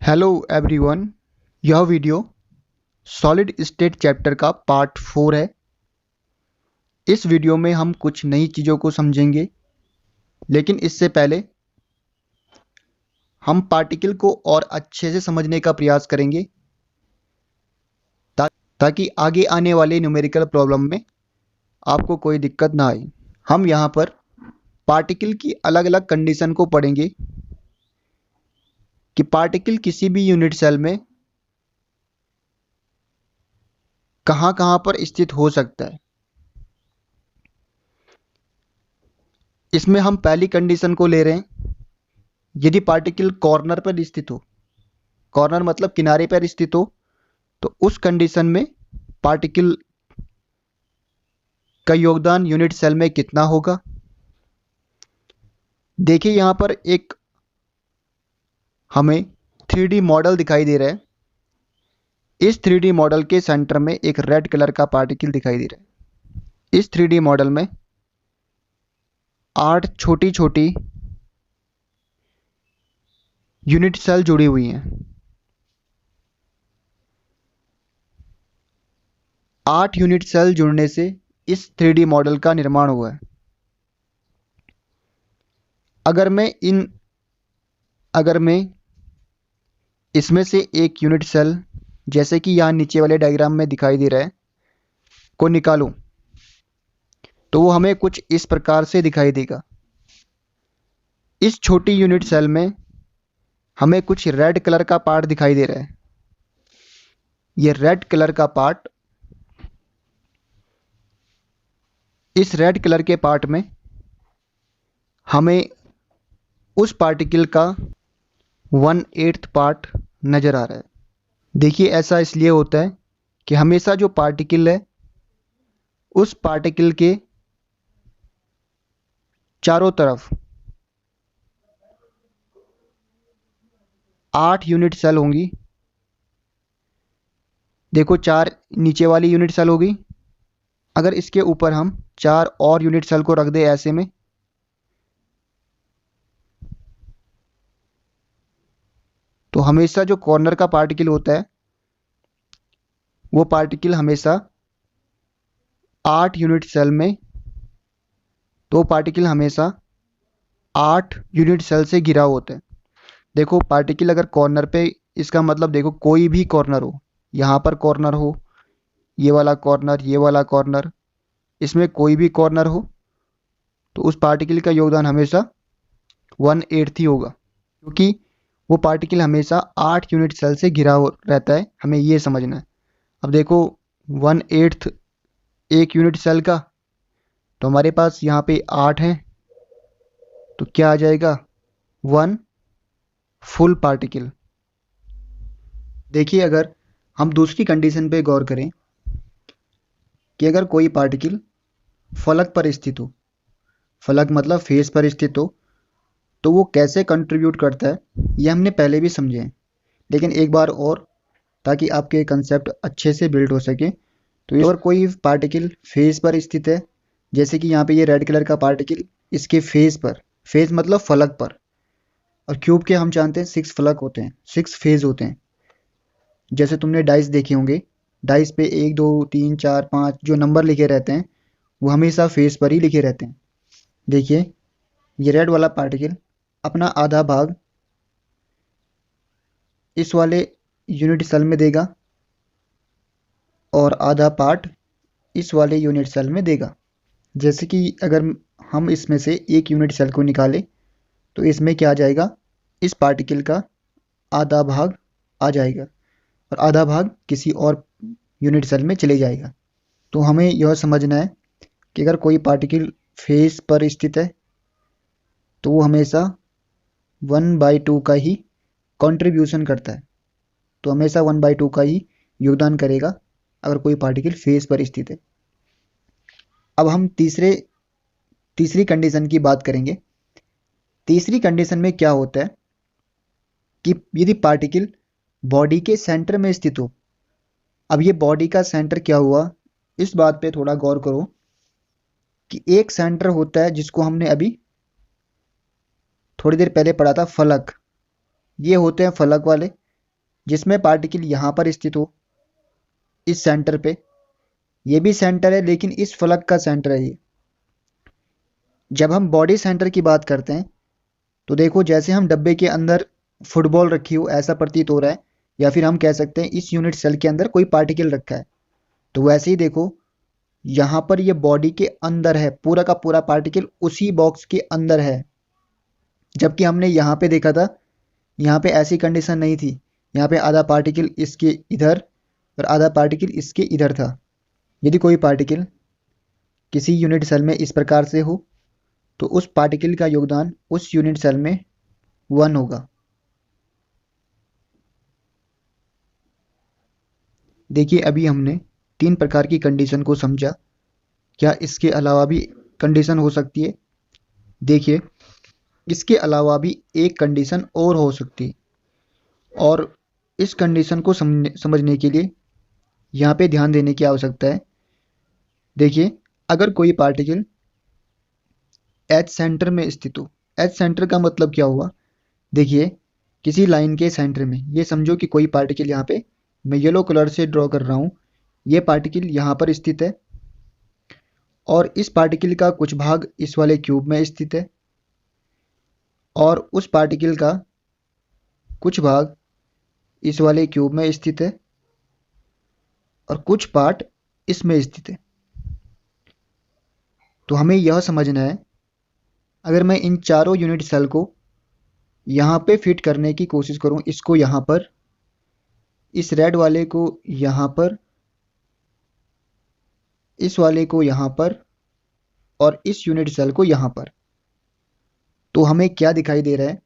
Hello everyone. यह video solid state chapter का part 4 है। इस वीडियो में हम कुछ नई चीज़ों को समझेंगे, लेकिन इससे पहले हम पार्टिकल को और अच्छे से समझने का प्रयास करेंगे ताकि आगे आने वाले न्यूमेरिकल प्रॉब्लम में आपको कोई दिक्कत ना आए। हम यहाँ पर पार्टिकल की अलग अलग कंडीशन को पढ़ेंगे कि पार्टिकल किसी भी यूनिट सेल में कहाँ कहाँ पर स्थित हो सकता है। इसमें हम पहली कंडीशन को ले रहे हैं, यदि पार्टिकल कॉर्नर पर स्थित हो, कॉर्नर मतलब किनारे पर स्थित हो, तो उस कंडीशन में पार्टिकल का योगदान यूनिट सेल में कितना होगा। देखिए यहाँ पर एक हमें 3D मॉडल दिखाई दे रहा है। इस 3D मॉडल के सेंटर में एक रेड कलर का पार्टिकल दिखाई दे रहा है। इस 3D मॉडल में 8 छोटी छोटी यूनिट सेल जुड़ी हुई हैं। 8 यूनिट सेल जुड़ने से इस 3D मॉडल का निर्माण हुआ है। अगर मैं इसमें से एक यूनिट सेल, जैसे कि यहाँ नीचे वाले डायग्राम में दिखाई दे रहा है, को निकालूं तो वो हमें कुछ इस प्रकार से दिखाई देगा। इस छोटी यूनिट सेल में हमें कुछ रेड कलर का पार्ट दिखाई दे रहा है। ये रेड कलर का पार्ट, इस रेड कलर के पार्ट में हमें उस पार्टिकल का 1/8 पार्ट नज़र आ रहा है। देखिए ऐसा इसलिए होता है कि हमेशा जो पार्टिकल है उस पार्टिकल के चारों तरफ 8 यूनिट सेल होंगी। देखो 4 नीचे वाली यूनिट सेल होगी। अगर इसके ऊपर हम 4 और यूनिट सेल को रख दें ऐसे में, तो हमेशा जो कॉर्नर का पार्टिकल होता है वो पार्टिकल हमेशा 8 यूनिट सेल में, तो पार्टिकल हमेशा 8 यूनिट सेल से घिरा होता है। देखो पार्टिकल अगर कॉर्नर पे, इसका मतलब देखो कोई भी कॉर्नर हो, यहाँ पर कॉर्नर हो, ये वाला कॉर्नर, ये वाला कॉर्नर, इसमें कोई भी कॉर्नर हो तो उस पार्टिकल का योगदान हमेशा 1/8 ही होगा, क्योंकि वो पार्टिकल हमेशा 8 यूनिट सेल से घिरा रहता है। हमें ये समझना है। अब देखो 1/8 एक यूनिट सेल का, तो हमारे पास यहाँ पे 8 हैं, तो क्या आ जाएगा 1 फुल पार्टिकल। देखिए अगर हम दूसरी कंडीशन पे गौर करें कि अगर कोई पार्टिकल फलक पर स्थित हो, फलक मतलब फेस पर स्थित हो, तो वो कैसे कंट्रीब्यूट करता है ये हमने पहले भी समझे हैं, लेकिन एक बार और, ताकि आपके कंसेप्ट अच्छे से बिल्ड हो सके। तो अगर कोई पार्टिकल फेस पर स्थित है, जैसे कि यहाँ पे ये रेड कलर का पार्टिकल इसके फेस पर, फेस मतलब फलक पर, और क्यूब के हम जानते हैं 6 फलक होते हैं, 6 फेज होते हैं। जैसे तुमने डाइस देखे होंगे, डाइस पे 1 2 3 4 5 जो नंबर लिखे रहते हैं वो हमेशा फेस पर ही लिखे रहते हैं। देखिए ये रेड वाला पार्टिकल अपना आधा भाग इस वाले यूनिट सेल में देगा और आधा पार्ट इस वाले यूनिट सेल में देगा। जैसे कि अगर हम इसमें से एक यूनिट सेल को निकालें तो इसमें क्या आ जाएगा, इस पार्टिकल का आधा भाग आ जाएगा और आधा भाग किसी और यूनिट सेल में चले जाएगा। तो हमें यह समझना है कि अगर कोई पार्टिकल फेस पर स्थित है तो वो हमेशा 1/2 का ही कंट्रीब्यूशन करता है, तो हमेशा 1/2 का ही योगदान करेगा अगर कोई पार्टिकल फेस पर स्थित है। अब हम तीसरी कंडीशन की बात करेंगे। तीसरी कंडीशन में क्या होता है कि यदि पार्टिकल बॉडी के सेंटर में स्थित हो। अब ये बॉडी का सेंटर क्या हुआ, इस बात पे थोड़ा गौर करो कि एक सेंटर होता है जिसको हमने अभी थोड़ी देर पहले पढ़ा था, फलक। ये होते हैं फलक वाले, जिसमें पार्टिकल यहाँ पर स्थित हो, इस सेंटर पे। ये भी सेंटर है, लेकिन इस फलक का सेंटर है ये। जब हम बॉडी सेंटर की बात करते हैं तो देखो, जैसे हम डब्बे के अंदर फुटबॉल रखी हो ऐसा प्रतीत हो रहा है, या फिर हम कह सकते हैं इस यूनिट सेल के अंदर कोई पार्टिकल रखा है। तो वैसे ही देखो, यहाँ पर ये बॉडी के अंदर है, पूरा का पूरा पार्टिकल उसी बॉक्स के अंदर है। जबकि हमने यहाँ पे देखा था, यहाँ पे ऐसी कंडीशन नहीं थी। यहाँ पे आधा पार्टिकल इसके इधर और आधा पार्टिकल इसके इधर था। यदि कोई पार्टिकल किसी यूनिट सेल में इस प्रकार से हो तो उस पार्टिकल का योगदान उस यूनिट सेल में 1 होगा। देखिए, अभी हमने 3 प्रकार की कंडीशन को समझा। क्या इसके अलावा भी कंडीशन हो सकती है? देखिए, इसके अलावा भी एक कंडीशन और हो सकती है, और इस कंडीशन को समझने के लिए यहाँ पे ध्यान देने की आवश्यकता है। देखिए, अगर कोई पार्टिकल एच सेंटर में स्थित हो। एच सेंटर का मतलब क्या हुआ? देखिए, किसी लाइन के सेंटर में, ये समझो कि कोई पार्टिकल यहाँ पे मैं येलो कलर से ड्रॉ कर रहा हूँ, ये पार्टिकल यहाँ पर स्थित है, और इस पार्टिकल का कुछ भाग इस वाले क्यूब में स्थित है, और उस पार्टिकल का कुछ भाग इस वाले क्यूब में स्थित है, और कुछ पार्ट इसमें स्थित है। तो हमें यह समझना है, अगर मैं इन चारों यूनिट सेल को यहाँ पे फिट करने की कोशिश करूँ, इसको यहाँ पर, इस रेड वाले को यहाँ पर, इस वाले को यहाँ पर, और इस यूनिट सेल को यहाँ पर, तो हमें क्या दिखाई दे रहा है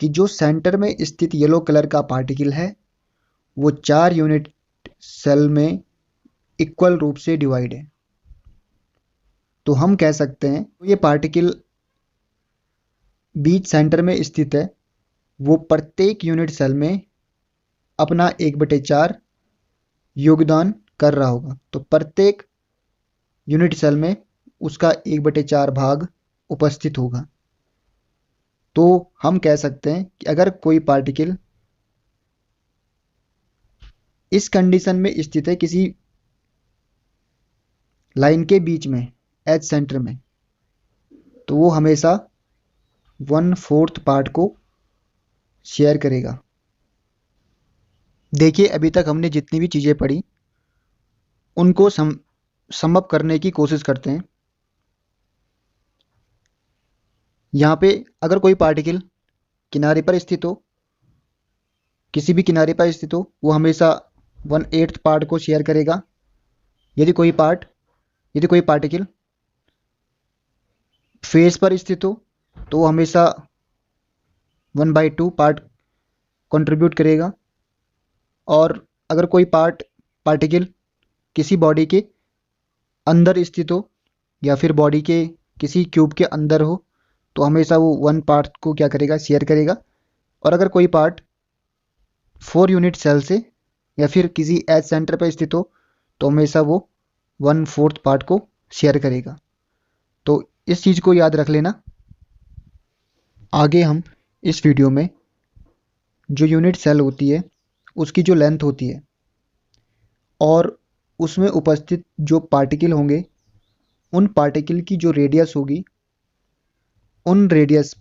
कि जो सेंटर में स्थित येलो कलर का पार्टिकल है वो 4 यूनिट सेल में इक्वल रूप से डिवाइड है। तो हम कह सकते हैं ये पार्टिकल बीच सेंटर में स्थित है, वो प्रत्येक यूनिट सेल में अपना 1/4 योगदान कर रहा होगा। तो प्रत्येक यूनिट सेल में उसका 1/4 भाग उपस्थित होगा। तो हम कह सकते हैं कि अगर कोई पार्टिकल इस कंडीशन में स्थित है, किसी लाइन के बीच में, एच सेंटर में, तो वो हमेशा 1/4 पार्ट को शेयर करेगा। देखिए, अभी तक हमने जितनी भी चीज़ें पढ़ी उनको सम अप करने की कोशिश करते हैं। यहाँ पे अगर कोई पार्टिकल किनारे पर स्थित हो, किसी भी किनारे पर स्थित हो, वो हमेशा 1/8 पार्ट को शेयर करेगा। यदि कोई पार्टिकल फेस पर स्थित हो तो वो हमेशा 1/2 पार्ट कंट्रीब्यूट करेगा। और अगर कोई पार्टिकल किसी बॉडी के अंदर स्थित हो या फिर बॉडी के किसी क्यूब के अंदर हो तो हमेशा वो 1 पार्ट को क्या करेगा, शेयर करेगा। और अगर कोई पार्ट 4 यूनिट सेल से या फिर किसी एच सेंटर पर स्थित हो तो हमेशा वो 1/4 पार्ट को शेयर करेगा। तो इस चीज़ को याद रख लेना। आगे हम इस वीडियो में जो यूनिट सेल होती है उसकी जो लेंथ होती है और उसमें उपस्थित जो पार्टिकल होंगे, उन पार्टिकल की जो रेडियस होगी, उन रेडियस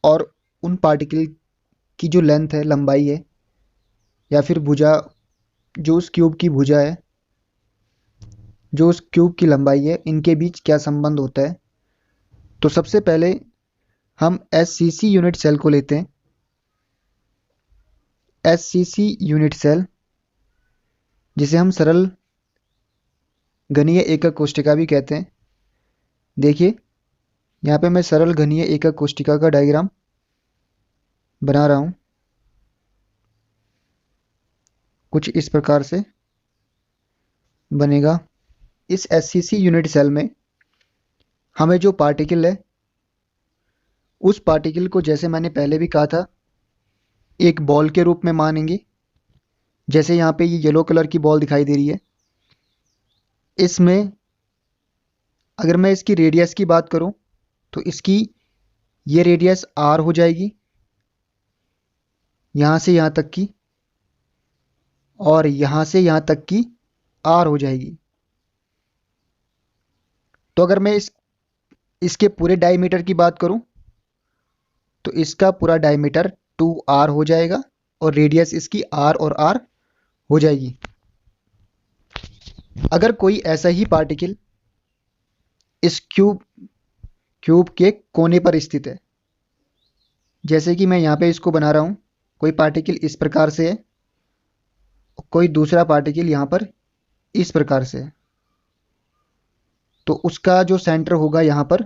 और उन पार्टिकल की जो लेंथ है, लंबाई है, या फिर भुजा, जो उस क्यूब की भुजा है, जो उस क्यूब की लंबाई है, इनके बीच क्या संबंध होता है। तो सबसे पहले हम एससीसी यूनिट सेल को लेते हैं। एससीसी यूनिट सेल, जिसे हम सरल घनीय एकक कोशिका भी कहते हैं। देखिए, यहाँ पे मैं सरल घनीय एकक कोशिका का डायग्राम बना रहा हूँ। कुछ इस प्रकार से बनेगा। इस एससीसी यूनिट सेल में हमें जो पार्टिकल है, उस पार्टिकल को, जैसे मैंने पहले भी कहा था, एक बॉल के रूप में मानेंगे। जैसे यहाँ पे ये येलो कलर की बॉल दिखाई दे रही है, इसमें अगर मैं इसकी रेडियस की बात करूं तो इसकी ये रेडियस r हो जाएगी, यहाँ से यहाँ तक की। और यहाँ से यहाँ तक की आर हो जाएगी। तो अगर मैं इसके पूरे डायमीटर की बात करूं तो इसका पूरा डायमीटर 2r हो जाएगा और रेडियस इसकी r और r हो जाएगी। अगर कोई ऐसा ही पार्टिकल इस क्यूब के कोने पर स्थित है, जैसे कि मैं यहाँ पे इसको बना रहा हूँ, कोई पार्टिकल इस प्रकार से है, कोई दूसरा पार्टिकल यहाँ पर इस प्रकार से है, तो उसका जो सेंटर होगा यहाँ पर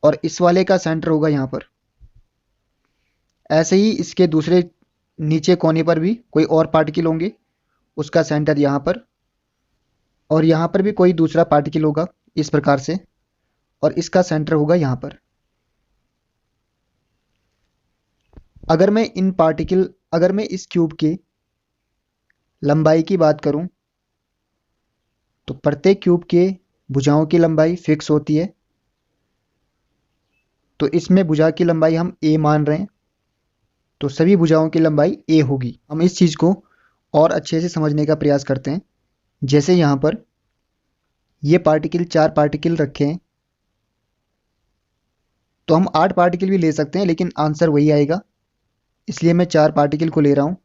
और इस वाले का सेंटर होगा यहाँ पर। ऐसे ही इसके दूसरे नीचे कोने पर भी कोई और पार्टिकल होंगे, उसका सेंटर यहाँ पर, और यहाँ पर भी कोई दूसरा पार्टिकल होगा इस प्रकार से और इसका सेंटर होगा यहाँ पर। अगर मैं इस क्यूब के लंबाई की बात करूं तो प्रत्येक क्यूब के भुजाओं की लंबाई फिक्स होती है। तो इसमें भुजा की लंबाई हम a मान रहे हैं, तो सभी भुजाओं की लंबाई a होगी। हम इस चीज़ को और अच्छे से समझने का प्रयास करते हैं। जैसे यहाँ पर ये पार्टिकल 4 पार्टिकल रखे हैं, तो हम 8 पार्टिकल भी ले सकते हैं, लेकिन आंसर वही आएगा, इसलिए मैं 4 पार्टिकल को ले रहा हूँ।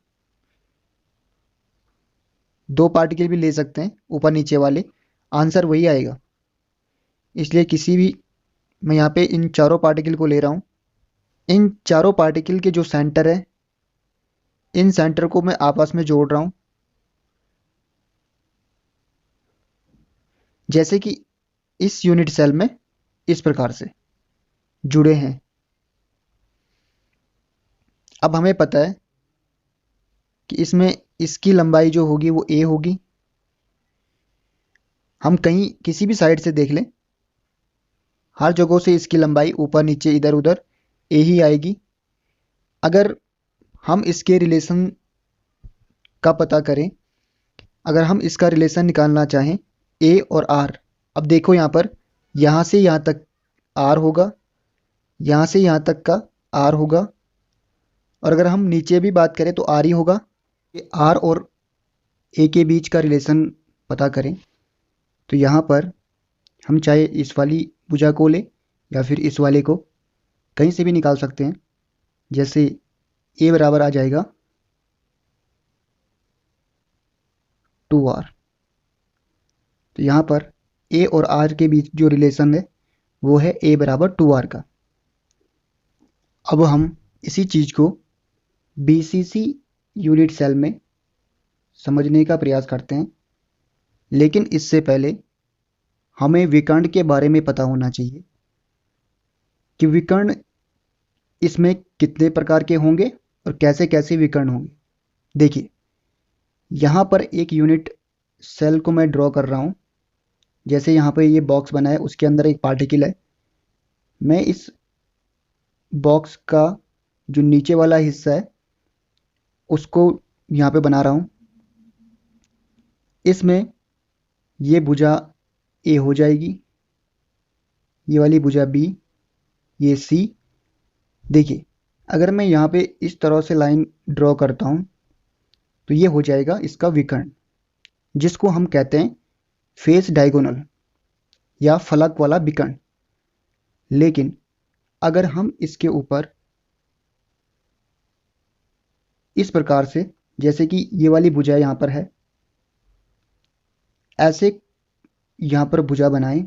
2 पार्टिकल भी ले सकते हैं ऊपर नीचे वाले, आंसर वही आएगा। इसलिए मैं यहाँ पे इन चारों पार्टिकल को ले रहा हूँ। इन चारों पार्टिकल के जो सेंटर है, इन सेंटर को मैं आपस में जोड़ रहा हूँ, जैसे कि इस यूनिट सेल में इस प्रकार से जुड़े हैं। अब हमें पता है कि इसमें इसकी लंबाई जो होगी वो a होगी। हम कहीं किसी भी साइड से देख लें, हर जगहों से इसकी लंबाई ऊपर नीचे इधर उधर a ही आएगी। अगर हम इसके रिलेशन का पता करें, अगर हम इसका रिलेशन निकालना चाहें a और r, अब देखो यहाँ पर यहाँ से यहाँ तक r होगा, यहाँ से यहाँ तक का r होगा, और अगर हम नीचे भी बात करें तो r ही होगा। r और a के बीच का रिलेशन पता करें तो यहाँ पर हम चाहे इस वाली भुजा को ले या फिर इस वाले को, कहीं से भी निकाल सकते हैं। जैसे a बराबर आ जाएगा 2r, तो यहाँ पर a और r के बीच जो रिलेशन है वो है a बराबर 2r का। अब हम इसी चीज़ को BCC यूनिट सेल में समझने का प्रयास करते हैं, लेकिन इससे पहले हमें विकर्ण के बारे में पता होना चाहिए कि विकर्ण इसमें कितने प्रकार के होंगे और कैसे कैसे विकर्ण होंगे। देखिए, यहाँ पर एक यूनिट सेल को मैं ड्रॉ कर रहा हूँ। जैसे यहाँ पे ये बॉक्स बना है, उसके अंदर एक पार्टिकल है। मैं इस बॉक्स का जो नीचे वाला हिस्सा है उसको यहाँ पे बना रहा हूँ। इसमें ये भुजा A हो जाएगी, ये वाली भुजा B, ये C। देखिए, अगर मैं यहाँ पे इस तरह से लाइन ड्रॉ करता हूँ तो ये हो जाएगा इसका विकर्ण, जिसको हम कहते हैं फेस डायगोनल या फलक वाला विकर्ण। लेकिन अगर हम इसके ऊपर इस प्रकार से, जैसे कि ये वाली भुजा यहाँ पर है, ऐसे यहाँ पर भुजा बनाएं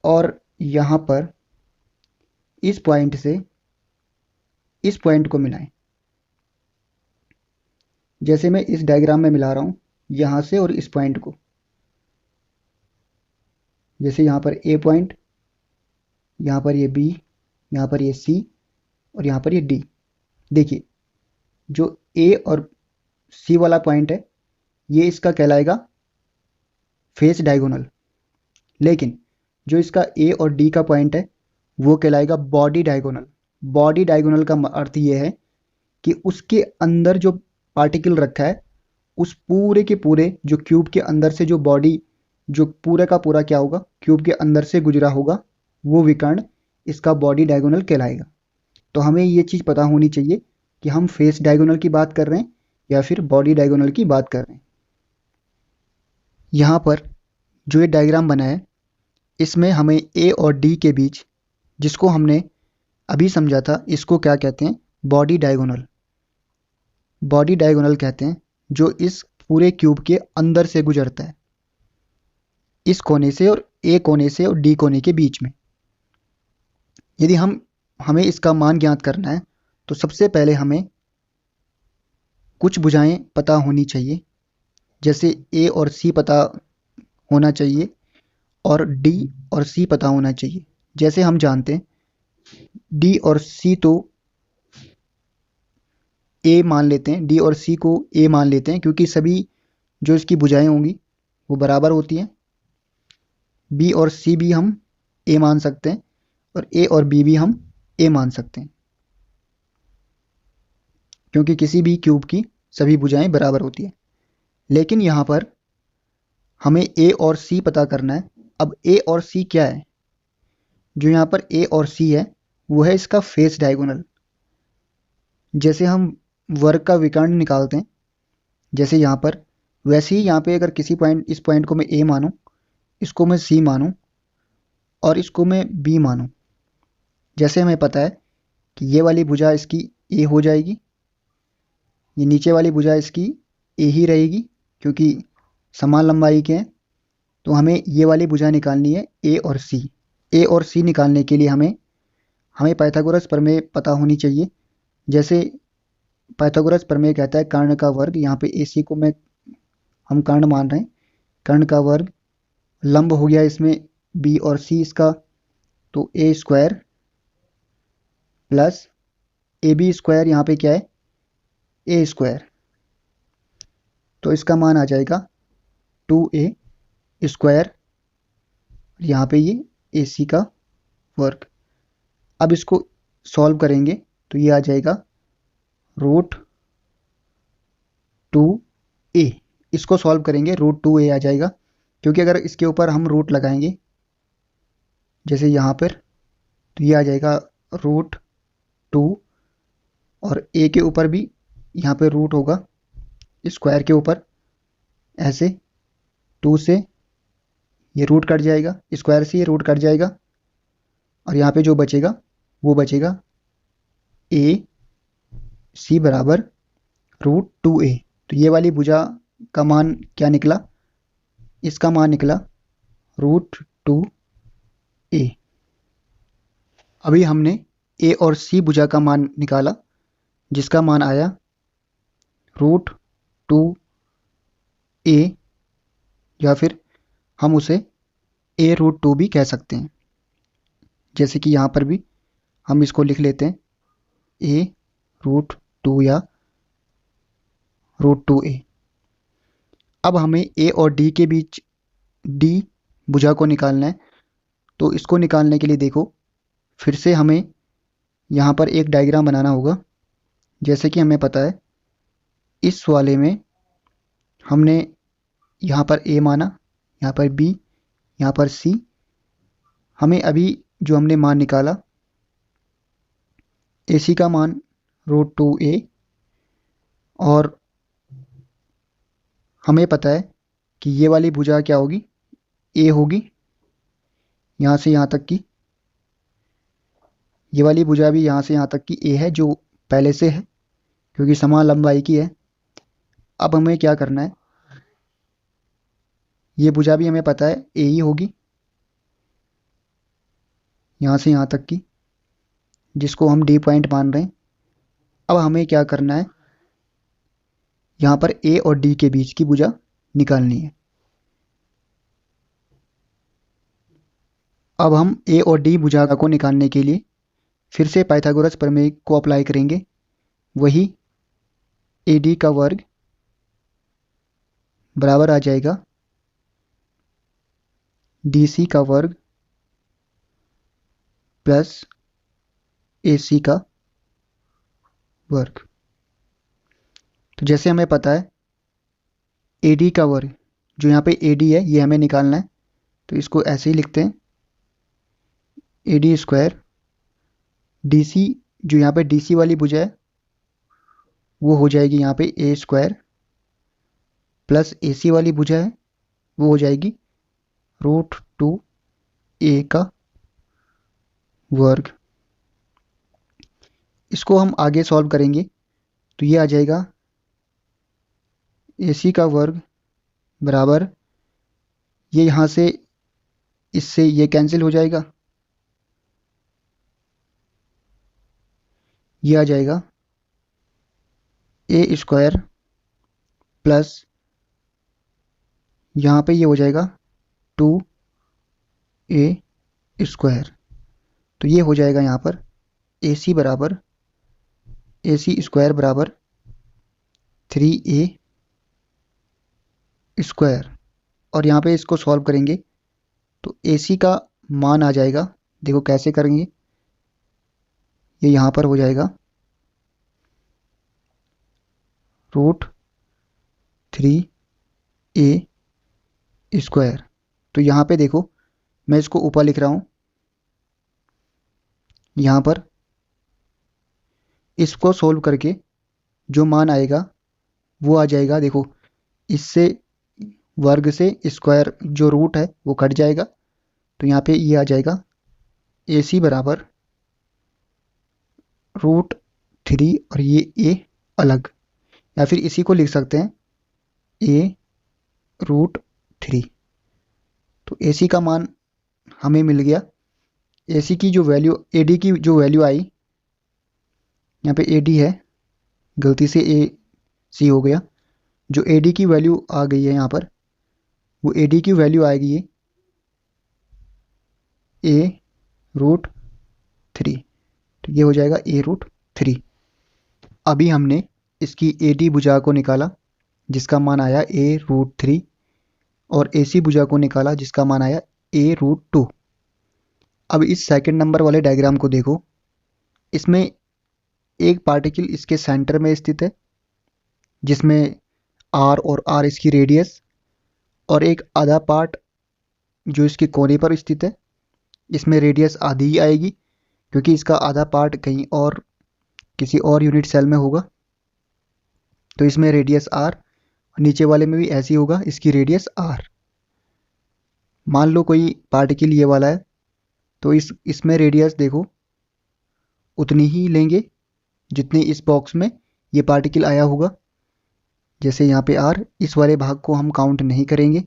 और यहाँ पर इस पॉइंट से इस पॉइंट को मिलाएं। जैसे मैं इस डायग्राम में मिला रहा हूँ यहाँ से और इस पॉइंट को। जैसे यहाँ पर A पॉइंट, यहाँ पर ये B, यहाँ पर ये C और यहाँ पर ये D। देखिए, जो A और C वाला पॉइंट है ये इसका कहलाएगा फेस डायगोनल, लेकिन जो इसका A और D का पॉइंट है वो कहलाएगा बॉडी डायगोनल। बॉडी डायगोनल का अर्थ ये है कि उसके अंदर जो पार्टिकल रखा है, उस पूरे के पूरे जो क्यूब के अंदर से जो बॉडी, जो पूरा का पूरा क्या होगा, क्यूब के अंदर से गुजरा होगा, वो विकर्ण इसका बॉडी डायगोनल कहलाएगा। तो हमें ये चीज़ पता होनी चाहिए। कि हम फेस डायगोनल की बात कर रहे हैं या फिर बॉडी डायगोनल की बात कर रहे हैं। यहाँ पर जो ये डायग्राम बना है इसमें हमें ए और डी के बीच, जिसको हमने अभी समझा था, इसको क्या कहते हैं? Body diagonal. बॉडी डायगोनल कहते हैं जो इस पूरे क्यूब के अंदर से गुजरता है, इस कोने से और ए कोने से और डी कोने के बीच में। यदि हमें इसका मान ज्ञात करना है तो सबसे पहले हमें कुछ भुजाएं पता होनी चाहिए, जैसे ए और सी पता होना चाहिए और डी और सी पता होना चाहिए। जैसे हम जानते हैं डी और सी तो ए मान लेते हैं, डी और सी को ए मान लेते हैं क्योंकि सभी जो इसकी भुजाएं होंगी वो बराबर होती हैं। बी और सी भी हम ए मान सकते हैं और ए और बी भी हम ए मान सकते हैं क्योंकि किसी भी क्यूब की सभी भुजाएं बराबर होती हैं। लेकिन यहाँ पर हमें ए और सी पता करना है। अब ए और सी क्या है? जो यहाँ पर ए और सी है वो है इसका फेस डायगोनल। जैसे हम वर्ग का विकर्ण निकालते हैं जैसे यहाँ पर, वैसे ही यहाँ पे अगर किसी पॉइंट, इस पॉइंट को मैं ए मानूं, इसको मैं सी मानूं और इसको मैं बी मानूं, जैसे हमें पता है कि ये वाली भुजा इसकी ए हो जाएगी, ये नीचे वाली भुजा इसकी ए ही रहेगी क्योंकि समान लंबाई के हैं। तो हमें ये वाली भुजा निकालनी है ए और सी। ए और सी निकालने के लिए हमें पाइथागोरस प्रमेय पता होनी चाहिए। जैसे पाइथागोरस प्रमेय कहता है कर्ण का वर्ग, यहाँ पे ए सी को हम कर्ण मान रहे हैं, कर्ण का वर्ग लंब हो गया इसमें बी और सी इसका, तो A square plus A B square, यहाँ पे क्या है? A square. तो इसका मान आ जाएगा 2a स्क्वायर, यहाँ पे ये ए सी का वर्ग। अब इसको सॉल्व करेंगे तो ये आ जाएगा √2a। इसको सॉल्व करेंगे √2a आ जाएगा, क्योंकि अगर इसके ऊपर हम रूट लगाएंगे जैसे यहाँ पर, तो ये आ जाएगा √2 और a के ऊपर भी यहाँ पे रूट होगा स्क्वायर के ऊपर, ऐसे 2 से ये रूट कट जाएगा, स्क्वायर से ये रूट कट जाएगा और यहाँ पे जो बचेगा वो बचेगा ए सी बराबर √2a। तो ये वाली भुजा का मान क्या निकला? इसका मान निकला √2a। अभी हमने ए और सी भुजा का मान निकाला जिसका मान आया √2a, या फिर हम उसे a√2 भी कह सकते हैं। जैसे कि यहाँ पर भी हम इसको लिख लेते हैं a√2 या √2a। अब हमें a और d के बीच d भुजा को निकालना है। तो इसको निकालने के लिए देखो फिर से हमें यहाँ पर एक डायग्राम बनाना होगा। जैसे कि हमें पता है इस वाले में हमने यहाँ पर a माना, यहाँ पर b, यहाँ पर c। हमें अभी जो हमने मान निकाला AC का मान √2a, और हमें पता है कि ये वाली भुजा क्या होगी? a होगी, यहाँ से यहाँ तक की। ये वाली भुजा भी यहाँ से यहाँ तक की a है, जो पहले से है क्योंकि समान लंबाई की है। अब हमें क्या करना है? ये भुजा भी हमें पता है a ही होगी, यहाँ से यहाँ तक की, जिसको हम D पॉइंट मान रहे हैं। अब हमें क्या करना है? यहाँ पर A और D के बीच की भुजा निकालनी है। अब हम A और D भुजा को निकालने के लिए फिर से पाइथागोरस प्रमेय को अप्लाई करेंगे। वही AD का वर्ग बराबर आ जाएगा DC का वर्ग प्लस AC का वर्ग। तो जैसे हमें पता है AD का वर्ग, जो यहाँ पे AD है ये हमें निकालना है, तो इसको ऐसे ही लिखते हैं AD स्क्वायर, DC जो यहाँ पे DC वाली भुजा है वो हो जाएगी यहाँ पे ए स्क्वायर प्लस ए सी वाली भुजा है वो हो जाएगी √2a का वर्ग। इसको हम आगे सॉल्व करेंगे तो ये आ जाएगा ए सी का वर्ग बराबर, ये यहाँ से इससे ये कैंसिल हो जाएगा, ये आ जाएगा ए स्क्वायर प्लस यहाँ पे ये हो जाएगा 2a स्क्वायर। तो ये हो जाएगा यहाँ पर ए सी बराबर ए सी स्क्वायर बराबर 3a स्क्वायर। और यहाँ पे इसको सॉल्व करेंगे तो ए सी का मान आ जाएगा, देखो कैसे करेंगे, ये यहाँ पर हो जाएगा √3a स्क्वायर। तो यहाँ पे देखो मैं इसको ऊपर लिख रहा हूँ, यहाँ पर इसको सोल्व करके जो मान आएगा वो आ जाएगा, देखो इससे वर्ग से स्क्वायर जो रूट है वो कट जाएगा, तो यहाँ पे ये आ जाएगा ए सी बराबर √3 और ये ए अलग, या फिर इसी को लिख सकते हैं ए √3। तो ए सी का मान हमें मिल गया। ए सी की जो वैल्यू ए डी की जो वैल्यू आई, यहाँ पे ए डी है, गलती से ए सी हो गया, जो ए डी की वैल्यू आ गई है यहाँ पर वो ए डी की वैल्यू आएगी ये a√3। तो ये हो जाएगा a√3। अभी हमने इसकी ए डी भुजा को निकाला जिसका मान आया a√3 और ए सी भुजा को निकाला जिसका मान आया a√2। अब इस सेकंड नंबर वाले डायग्राम को देखो, इसमें एक पार्टिकल इसके सेंटर में स्थित है जिसमें r और r इसकी रेडियस, और एक आधा पार्ट जो इसके कोने पर स्थित है, इसमें रेडियस आधी ही आएगी क्योंकि इसका आधा पार्ट कहीं और किसी और यूनिट सेल में होगा, तो इसमें रेडियस r, नीचे वाले में भी ऐसी होगा, इसकी रेडियस r। मान लो कोई पार्टिकल ये वाला है तो इसमें रेडियस देखो उतनी ही लेंगे जितनी इस बॉक्स में ये पार्टिकल आया होगा। जैसे यहाँ पे r, इस वाले भाग को हम काउंट नहीं करेंगे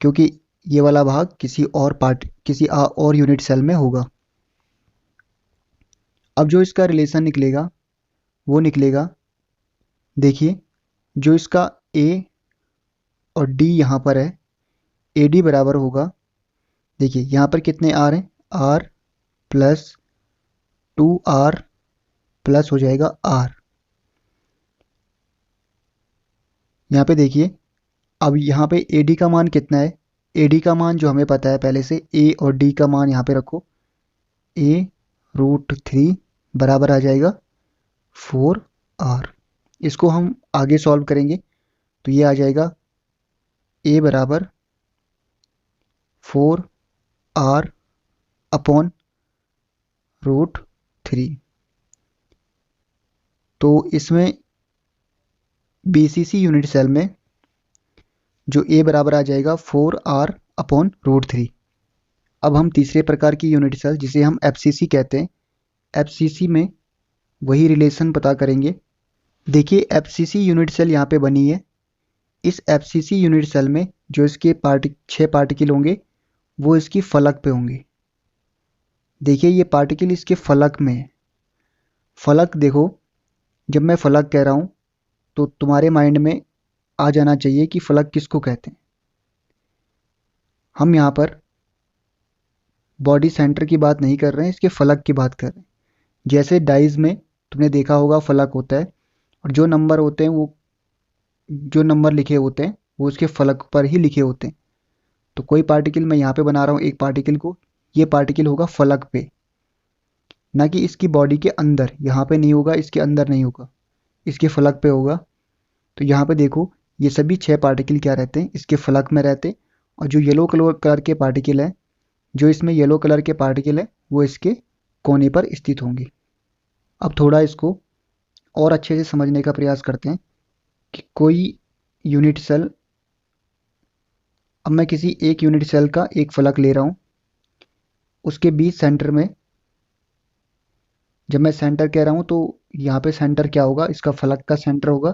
क्योंकि ये वाला भाग किसी और यूनिट सेल में होगा। अब जो इसका रिलेशन निकलेगा वो निकलेगा, देखिए जो इसका a और d यहाँ पर है, ए डी बराबर होगा, देखिए यहाँ पर कितने r हैं, r प्लस 2r प्लस हो जाएगा r। यहाँ पे देखिए अब यहाँ पे ए डी का मान कितना है, ए डी का मान जो हमें पता है पहले से, ए और डी का मान यहाँ पे रखो, a√3 बराबर आ जाएगा 4r। इसको हम आगे सॉल्व करेंगे तो ये आ जाएगा a बराबर 4r अपॉन √3। तो इसमें BCC यूनिट सेल में जो a बराबर आ जाएगा 4r अपॉन √3। अब हम तीसरे प्रकार की यूनिट सेल जिसे हम FCC कहते हैं, FCC में वही रिलेशन पता करेंगे। देखिए FCC यूनिट सेल यहाँ पे बनी है, इस FCC यूनिट सेल में जो इसके 6 पार्टिकल होंगे वो इसकी फलक पे होंगे। देखिए ये पार्टिकल इसके फलक में है। फलक देखो, जब मैं फलक कह रहा हूँ तो तुम्हारे माइंड में आ जाना चाहिए कि फलक किसको कहते हैं। हम यहाँ पर बॉडी सेंटर की बात नहीं कर रहे हैं, इसके फलक की बात कर रहे हैं। जैसे डाइज में तुमने देखा होगा फलक होता है और जो नंबर होते हैं वो जो नंबर लिखे होते हैं वो उसके फलक पर ही लिखे होते हैं। तो कोई पार्टिकल मैं यहाँ पे बना रहा हूँ एक पार्टिकल को, ये पार्टिकल होगा फलक पे, ना कि इसकी बॉडी के अंदर। यहाँ पे नहीं होगा, इसके अंदर नहीं होगा, इसके फलक पे होगा। तो यहाँ पे देखो ये सभी 6 पार्टिकल क्या रहते हैं, इसके फलक में रहते हैं। और जो येलो कलर के पार्टिकल है, जो इसमें येलो कलर के पार्टिकल है वो इसके कोने पर स्थित होंगे। अब थोड़ा इसको और अच्छे से समझने का प्रयास करते हैं कि कोई यूनिट सेल, अब मैं किसी एक यूनिट सेल का एक फलक ले रहा हूँ, उसके बीच सेंटर में, जब मैं सेंटर कह रहा हूँ तो यहाँ पे सेंटर क्या होगा, इसका फलक का सेंटर होगा।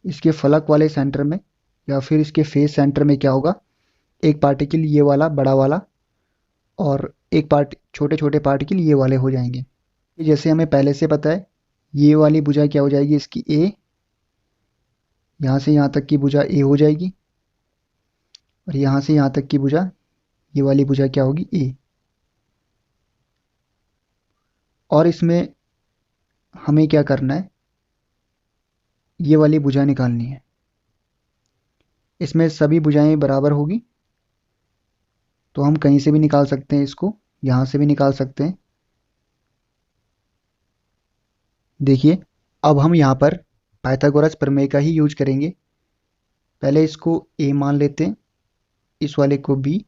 इसके फलक वाले सेंटर में या फिर इसके फेस सेंटर में क्या होगा, एक पार्टिकल ये वाला बड़ा वाला, और एक पार्ट छोटे छोटे पार्टिकल ये वाले हो जाएंगे। जैसे हमें पहले से पता है, ये वाली भुजा क्या हो जाएगी इसकी ए, यहाँ से यहाँ तक की भुजा ए हो जाएगी, और यहाँ से यहाँ तक की भुजा, ये वाली भुजा क्या होगी, ए। और इसमें हमें क्या करना है, ये वाली भुजा निकालनी है। इसमें सभी भुजाएं बराबर होगी, तो हम कहीं से भी निकाल सकते हैं इसको, यहाँ से भी निकाल सकते हैं। देखिए, अब हम यहाँ पर पाइथागोरस प्रमेय का ही यूज करेंगे। पहले इसको ए मान लेते हैं, इस वाले को बी,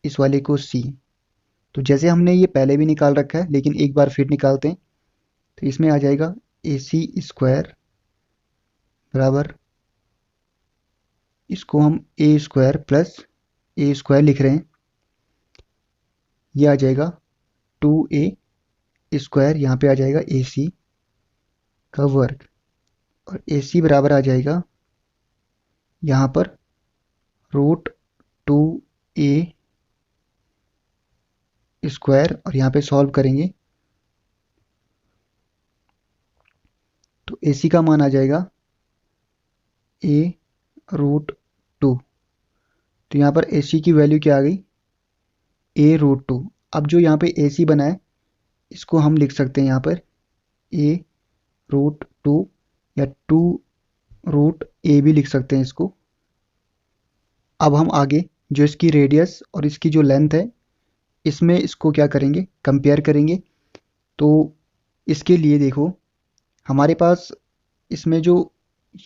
इस वाले को सी। तो जैसे हमने ये पहले भी निकाल रखा है, लेकिन एक बार फिर निकालते हैं। तो इसमें आ जाएगा ए सी स्क्वायर बराबर, इसको हम ए स्क्वायर प्लस ए स्क्वायर लिख रहे हैं, ये आ जाएगा 2a स्क्वायर, यहाँ पे आ जाएगा ए सी का वर्ग, और ए सी बराबर आ जाएगा यहाँ पर √2a स्क्वायर, और यहाँ पे सॉल्व करेंगे तो ए सी का मान आ जाएगा a√2। तो यहाँ पर ए सी की वैल्यू क्या आ गई, a√2। अब जो यहाँ पे ए सी बना है, इसको हम लिख सकते हैं यहाँ पर a√2, या 2√a भी लिख सकते हैं इसको। अब हम आगे जो इसकी रेडियस और इसकी जो लेंथ है, इसमें इसको क्या करेंगे, कंपेयर करेंगे। तो इसके लिए देखो, हमारे पास इसमें जो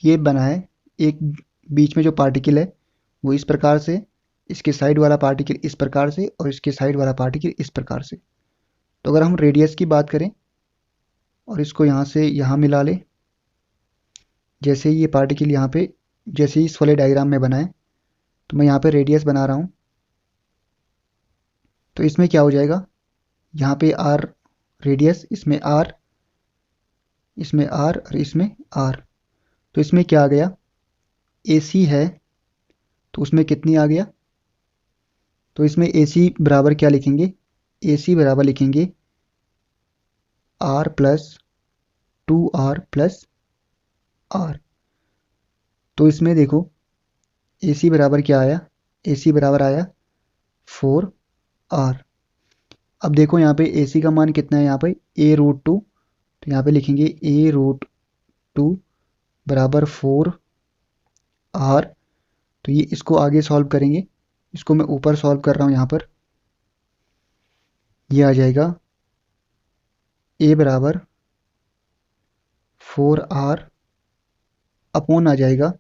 ये बना है, एक बीच में जो पार्टिकल है वो इस प्रकार से, इसके साइड वाला पार्टिकल इस प्रकार से, और इसके साइड वाला पार्टिकल इस प्रकार से। तो अगर हम रेडियस की बात करें और इसको यहाँ से यहाँ मिला लें, जैसे ये पार्टिकल यहाँ पे, जैसे इस वाले डायग्राम में बना है, तो मैं यहाँ पे रेडियस बना रहा हूँ। तो इसमें क्या हो जाएगा, यहाँ पे आर रेडियस, इसमें आर, इसमें आर, और इसमें आर। तो इसमें क्या आ गया, ए सी है तो उसमें कितनी आ गया, तो इसमें ए सी बराबर क्या लिखेंगे, ए सी बराबर लिखेंगे are plus 2r plus are. तो इसमें देखो ए सी बराबर क्या आया, ए सी बराबर आया 4r। अब देखो यहाँ पे ए सी का मान कितना है, यहाँ पे a√2, तो यहाँ पे लिखेंगे a√2 बराबर 4r। तो ये इसको आगे सॉल्व करेंगे, इसको मैं ऊपर सॉल्व कर रहा हूँ यहाँ पर। ये आ जाएगा a बराबर 4r अपॉन आ जाएगा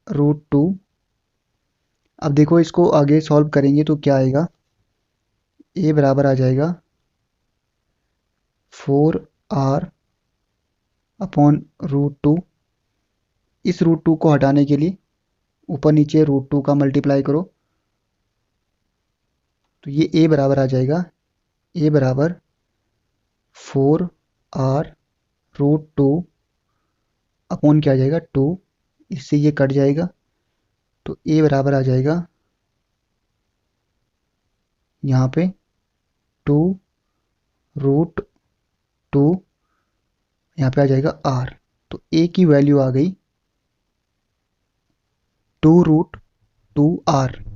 √2। अब देखो इसको आगे सॉल्व करेंगे तो क्या आएगा, a बराबर आ जाएगा 4r अपॉन √2। इस √2 को हटाने के लिए ऊपर नीचे √2 का मल्टीप्लाई करो, तो ये a बराबर आ जाएगा, a बराबर 4r√2 अपॉन क्या आ जाएगा 2, इससे ये कट जाएगा, तो a बराबर आ जाएगा यहाँ पे 2√2, यहाँ पे आ जाएगा r। तो a की वैल्यू आ गई 2√2r।